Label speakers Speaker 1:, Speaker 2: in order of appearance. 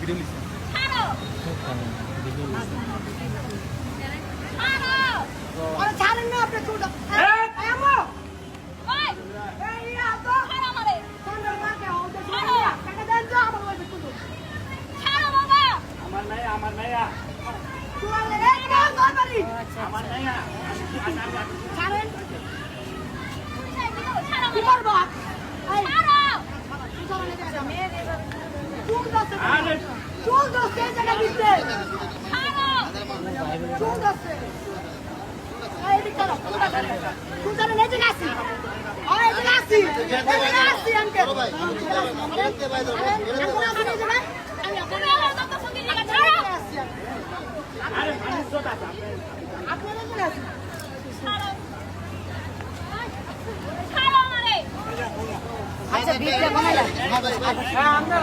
Speaker 1: video লিখছি
Speaker 2: ছাড়ো
Speaker 1: video লিখছি
Speaker 2: ছাড়ো
Speaker 3: আরে ছাড়েন না আপনি চুল আমো
Speaker 2: ওই
Speaker 3: এই আতো
Speaker 2: ছাড়ো আমারে
Speaker 3: তোমরা মাকে হতে ছাড়ো টাকা দেন তো আমার ওই চুল
Speaker 2: ছাড়ো বাবা
Speaker 4: আমার নাই
Speaker 3: চুল এই না করবানি
Speaker 4: আমার নাই
Speaker 3: ছাড়েন
Speaker 2: ছাড়ো
Speaker 3: কি করব এই
Speaker 2: ছাড়ো
Speaker 3: চুল দছে
Speaker 4: আরে
Speaker 3: চুল দছে জায়গা দিতে
Speaker 2: ছাড়ো
Speaker 3: চুল দছে এই দিকে চুল জানে নেই জায়গা আছে ওই জায়গা আছে জায়গা আছে আঙ্কেল
Speaker 5: ভাই দেখতে ভাই
Speaker 3: আমি
Speaker 2: তুমি আমার দত্ত সঙ্গে নিয়ে ছাড়ো
Speaker 4: আরে মানুষ তো দাদা
Speaker 3: আপনারা জায়গা আছে
Speaker 2: ছাড়ো ছাড়ো আমারে
Speaker 3: আচ্ছা ভিডিও বানাইলা
Speaker 5: হ্যাঁ ভাই
Speaker 3: আমরা